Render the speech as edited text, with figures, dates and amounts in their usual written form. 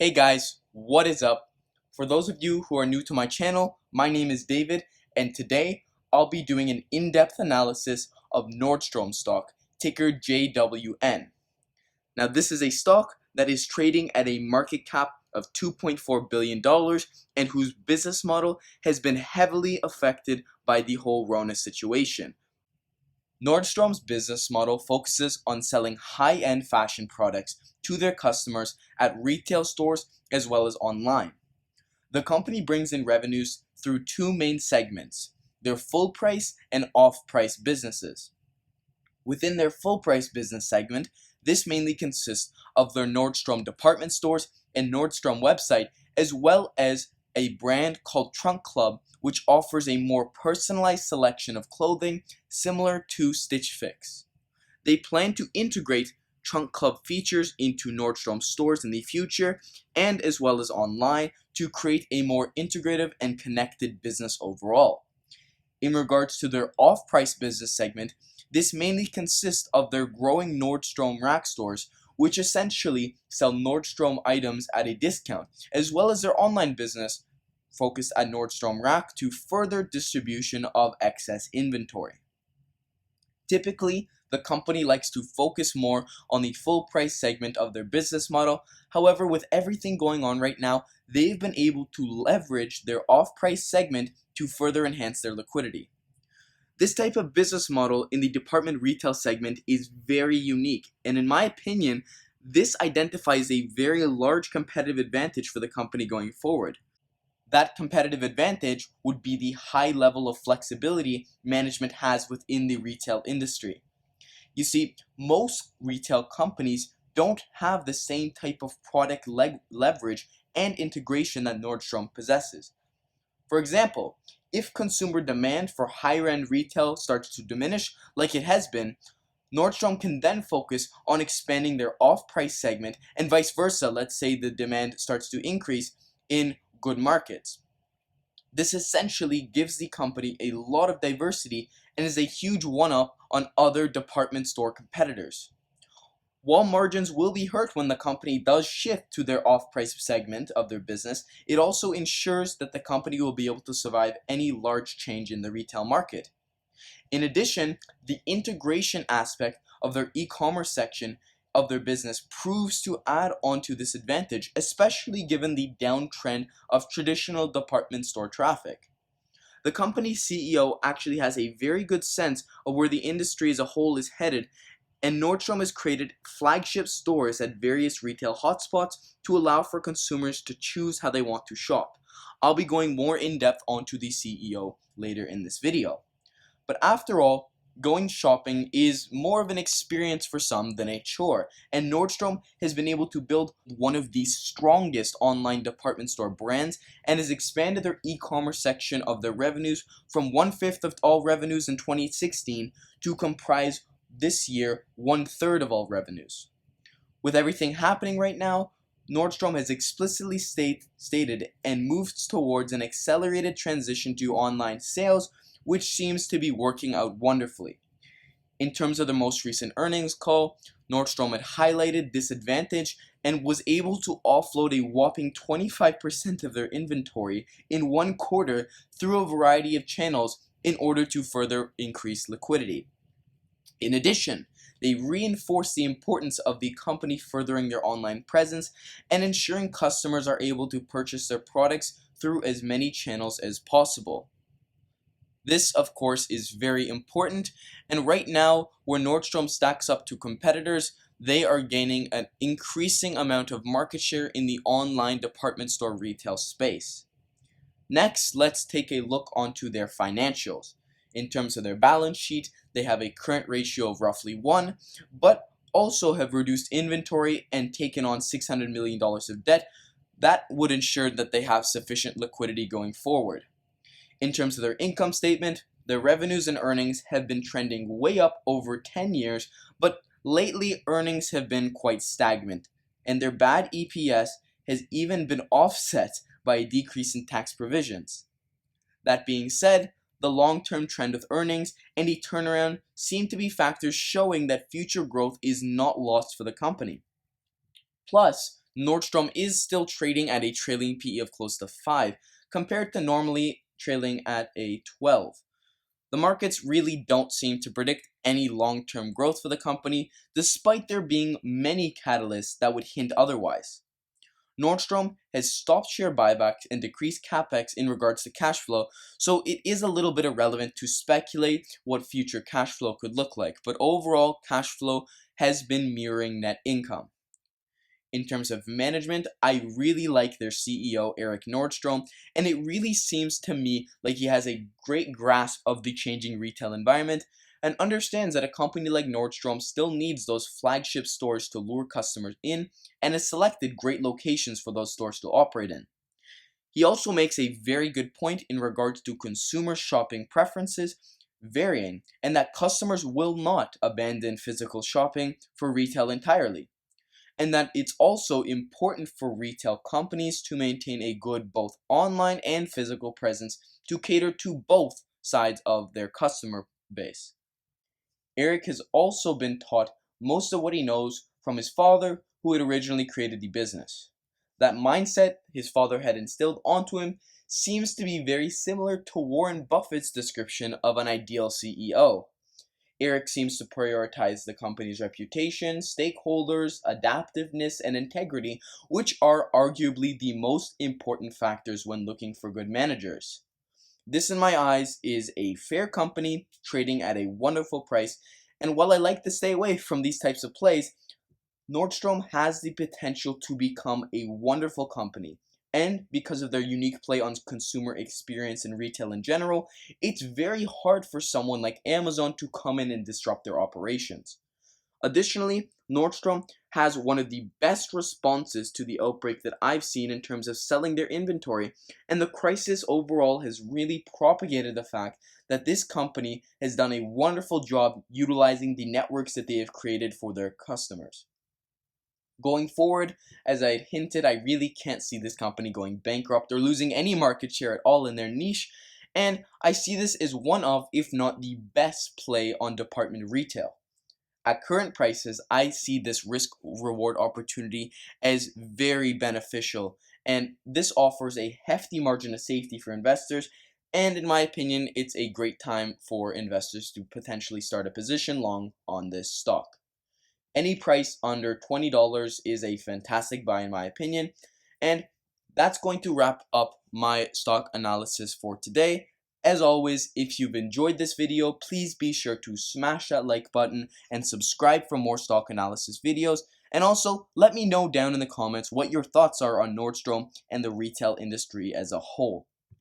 Hey guys, what is up? For those of you who are new to my channel, my name is David, and today I'll be doing an in-depth analysis of Nordstrom stock, ticker JWN. Now this is a stock that is trading at a market cap of $2.4 billion and whose business model has been heavily affected by the whole Rona situation. Nordstrom's business model focuses on selling high-end fashion products to their customers at retail stores as well as online. The company brings in revenues through two main segments, their full price and off-price businesses. Within their full price business segment, this mainly consists of their Nordstrom department stores and Nordstrom website, as well as a brand called Trunk Club, which offers a more personalized selection of clothing similar to Stitch Fix. They plan to integrate Trunk Club features into Nordstrom stores in the future and as well as online to create a more integrative and connected business overall. In regards to their off-price business segment, this mainly consists of their growing Nordstrom rack stores, which essentially sell Nordstrom items at a discount, as well as their online business focused at Nordstrom Rack to further distribution of excess inventory. Typically, the company likes to focus more on the full price segment of their business model. However, with everything going on right now, they've been able to leverage their off-price segment to further enhance their liquidity. This type of business model in the department retail segment is very unique, and in my opinion, this identifies a very large competitive advantage for the company going forward. That competitive advantage would be the high level of flexibility management has within the retail industry. You see, most retail companies don't have the same type of product leverage and integration that Nordstrom possesses. For example, if consumer demand for higher-end retail starts to diminish, like it has been, Nordstrom can then focus on expanding their off-price segment, and vice versa. Let's say the demand starts to increase in good markets. This essentially gives the company a lot of diversity and is a huge one-up on other department store competitors. While margins will be hurt when the company does shift to their off-price segment of their business, it also ensures that the company will be able to survive any large change in the retail market. In addition, the integration aspect of their e-commerce section of their business proves to add on to this advantage, especially given the downtrend of traditional department store traffic. The company's CEO actually has a very good sense of where the industry as a whole is headed, and Nordstrom has created flagship stores at various retail hotspots to allow for consumers to choose how they want to shop. I'll be going more in depth onto the CEO later in this video. But after all, going shopping is more of an experience for some than a chore, and Nordstrom has been able to build one of the strongest online department store brands and has expanded their e-commerce section of their revenues from 1/5 of all revenues in 2016 to comprise this year 1/3 of all revenues. With everything happening right now, Nordstrom has explicitly stated and moves towards an accelerated transition to online sales, which seems to be working out wonderfully. In terms of the most recent earnings call, Nordstrom had highlighted this advantage and was able to offload a whopping 25% of their inventory in one quarter through a variety of channels in order to further increase liquidity. In addition, they reinforce the importance of the company furthering their online presence and ensuring customers are able to purchase their products through as many channels as possible. This, of course, is very important, and right now, where Nordstrom stacks up to competitors, they are gaining an increasing amount of market share in the online department store retail space. Next, let's take a look onto their financials. In terms of their balance sheet, they have a current ratio of roughly 1, but also have reduced inventory and taken on $600 million of debt. That would ensure that they have sufficient liquidity going forward. In terms of their income statement, their revenues and earnings have been trending way up over 10 years, but lately earnings have been quite stagnant, and their bad EPS has even been offset by a decrease in tax provisions. That being said, the long-term trend of earnings and a turnaround seem to be factors showing that future growth is not lost for the company. Plus, Nordstrom is still trading at a trailing PE of close to 5, compared to normally trailing at a 12. The markets really don't seem to predict any long-term growth for the company, despite there being many catalysts that would hint otherwise. Nordstrom has stopped share buybacks and decreased capex in regards to cash flow, so it is a little bit irrelevant to speculate what future cash flow could look like, but overall cash flow has been mirroring net income. In terms of management, I really like their CEO, Eric Nordstrom, and it really seems to me like he has a great grasp of the changing retail environment and understands that a company like Nordstrom still needs those flagship stores to lure customers in and has selected great locations for those stores to operate in. He also makes a very good point in regards to consumer shopping preferences varying and that customers will not abandon physical shopping for retail entirely, and that it's also important for retail companies to maintain a good both online and physical presence to cater to both sides of their customer base. Eric has also been taught most of what he knows from his father, who had originally created the business. That mindset his father had instilled onto him seems to be very similar to Warren Buffett's description of an ideal CEO. Eric seems to prioritize the company's reputation, stakeholders, adaptiveness, and integrity, which are arguably the most important factors when looking for good managers. This, in my eyes, is a fair company trading at a wonderful price, and while I like to stay away from these types of plays, Nordstrom has the potential to become a wonderful company. And because of their unique play on consumer experience and retail in general, it's very hard for someone like Amazon to come in and disrupt their operations. Additionally, Nordstrom has one of the best responses to the outbreak that I've seen in terms of selling their inventory, and the crisis overall has really propagated the fact that this company has done a wonderful job utilizing the networks that they have created for their customers. Going forward, as I had hinted, I really can't see this company going bankrupt or losing any market share at all in their niche, and I see this as one of, if not the best play on department retail. At current prices, I see this risk reward opportunity as very beneficial, and this offers a hefty margin of safety for investors. And in my opinion, it's a great time for investors to potentially start a position long on this stock. Any price under $20 is a fantastic buy in my opinion. And that's going to wrap up my stock analysis for today. As always, if you've enjoyed this video, please be sure to smash that like button and subscribe for more stock analysis videos. And also, let me know down in the comments what your thoughts are on Nordstrom and the retail industry as a whole.